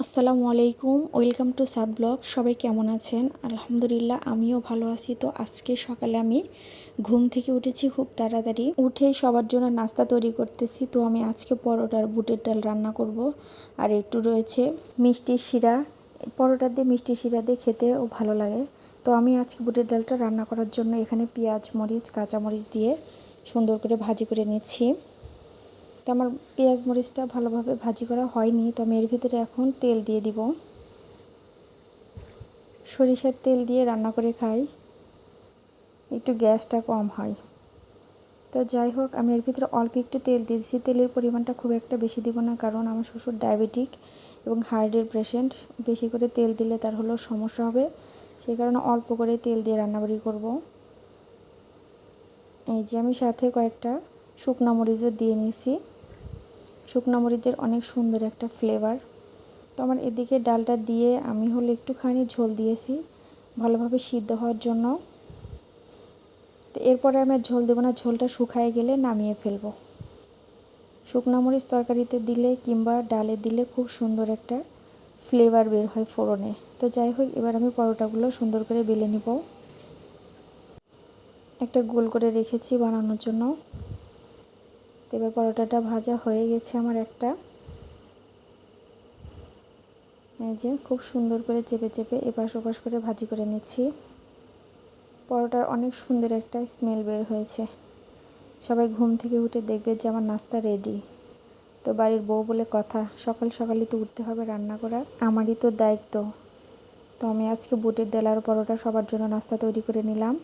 আসসালামু আলাইকুম, welcome to Saad blog. সবাই কেমন আছেন? আলহামদুলিল্লাহ, আমিও ভালো আছি। তো আজকে সকালে আমি ঘুম থেকে উঠেছি খুব তাড়াতাড়ি। উঠেই সবার জন্য নাস্তা তৈরি করতেছি। তো আমি আজকে পরোটা আর বুটের ডাল রান্না করব। আর একটু রয়েছে মিষ্টি শিরা। পরোটা দিয়ে মিষ্টি শিরা দিয়ে খেতেও ভালো লাগে। তো আমি আজকে বুটের ডালটা রান্না করার জন্য এখানে পেঁয়াজ, মরিচ, কাঁচামরিচ দিয়ে সুন্দর করে ভাজি করে নিচ্ছি। তো আমার পেঁয়াজ মরিচটা ভালোভাবে ভাজি করা হয়নি, তো আমি এর ভিতরে এখন তেল দিয়ে দিব। সরিষার তেল দিয়ে রান্না করে খাই, একটু গ্যাসটা কম হয়। তো যাই হোক, আমি এর ভিতরে অল্প একটু তেল দিয়েছি। তেলের পরিমাণটা খুব একটা বেশি দিব না, কারণ আমার শ্বশুর ডায়াবেটিক এবং হার্টের পেশেন্ট। বেশি করে তেল দিলে তার হলো সমস্যা হবে, সেই কারণে অল্প করে তেল দিয়ে রান্নাবাড়ি করব। এই যে আমি সাথে কয়েকটা শুকনো মরিচও দিয়ে নিয়েছি। শুকনো মরিচের অনেক সুন্দর একটা ফ্লেভার। তো আমার এদিকে ডালটা দিয়ে আমি হলো একটুখানি ঝোল দিয়েছি ভালোভাবে সিদ্ধ হওয়ার জন্য। তো এরপরে আমি আর ঝোল দেবো না, ঝোলটা শুকায় গেলে নামিয়ে ফেলবো। শুকনো মরিচ তরকারিতে দিলে কিংবা ডালে দিলে খুব সুন্দর একটা ফ্লেভার বের হয় ফোড়নে। তো যাই হোক, এবার আমি পরোটাগুলো সুন্দর করে বেলে নিব। একটা গোল করে রেখেছি বানানোর জন্য। তো এবার পরোটাটা ভাজা হয়ে গেছে আমার একটা। এই যে খুব সুন্দর করে চেপে চেপে এপাশ ওপাশ করে ভাজি করে নিচ্ছি। পরোটার অনেক সুন্দর একটা স্মেল বের হয়েছে। সবাই ঘুম থেকে উঠে দেখবে যে আমার নাস্তা রেডি। তো বাড়ির বউ বলে কথা, সকাল সকালই তো উঠতে হবে, রান্না করার আমারই তো দায়িত্ব। তো আমি আজকে বুটের ডাল আর পরোটা সবার জন্য নাস্তা তৈরি করে নিলাম।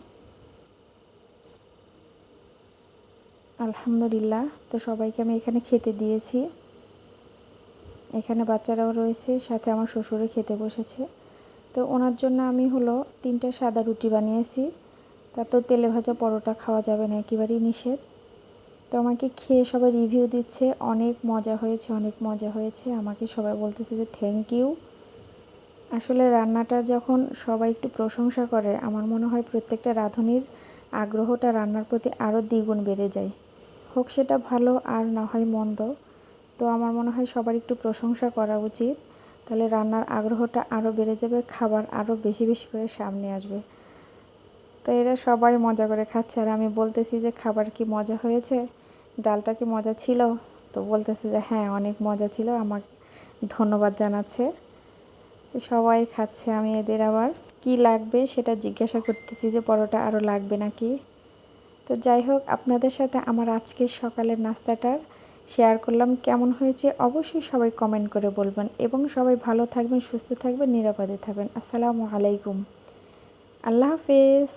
আলহামদুলিল্লাহ। তো সবাইকে আমি এখানে খেতে দিয়েছি। এখানে বাচ্চারাও রয়েছে, সাথে আমার শ্বশুরও খেতে বসেছে। তো ওনার জন্য আমি হলো 3টা সাদা রুটি বানিয়েছি। তা তো তেলে ভাজা পরোটা খাওয়া যাবে না, একেবারেই নিষেধ। তো আমাকে খেয়ে সবাই রিভিউ দিচ্ছে, অনেক মজা হয়েছে, অনেক মজা হয়েছে। আমাকে সবাই বলতেছে যে থ্যাংক ইউ। আসলে রান্নাটা যখন সবাই একটু প্রশংসা করে, আমার মনে হয় প্রত্যেকটা রাঁধুনির আগ্রহটা রান্নার প্রতি আরও দ্বিগুণ বেড়ে যায়। হোক সেটা ভালো আর না হয় মন্দ। তো আমার মনে হয় সবার একটু প্রশংসা করা উচিত, তাহলে রান্নার আগ্রহটা আরও বেড়ে যাবে, খাবার আরও বেশি বেশি করে সামনে আসবে। তো এরা সবাই মজা করে খাচ্ছে, আর আমি বলতেছি যে খাবার কি মজা হয়েছে, ডালটা কি মজা ছিল? তো বলতেছে যে হ্যাঁ, অনেক মজা ছিল, আমাকে ধন্যবাদ জানাচ্ছে। তো সবাই খাচ্ছে, আমি এদের আবার কি লাগবে সেটা জিজ্ঞাসা করতেছি যে পরোটা আরও লাগবে নাকি। তো যাই হোক, আপনাদের সাথে আমার আজকের সকালের নাস্তাটার শেয়ার করলাম। কেমন হয়েছে অবশ্যই সবাই কমেন্ট করে বলবেন, এবং সবাই ভালো থাকবেন, সুস্থ থাকবেন, নিরাপদে থাকবেন। আসসালামু আলাইকুম, আল্লাহ হাফেজ।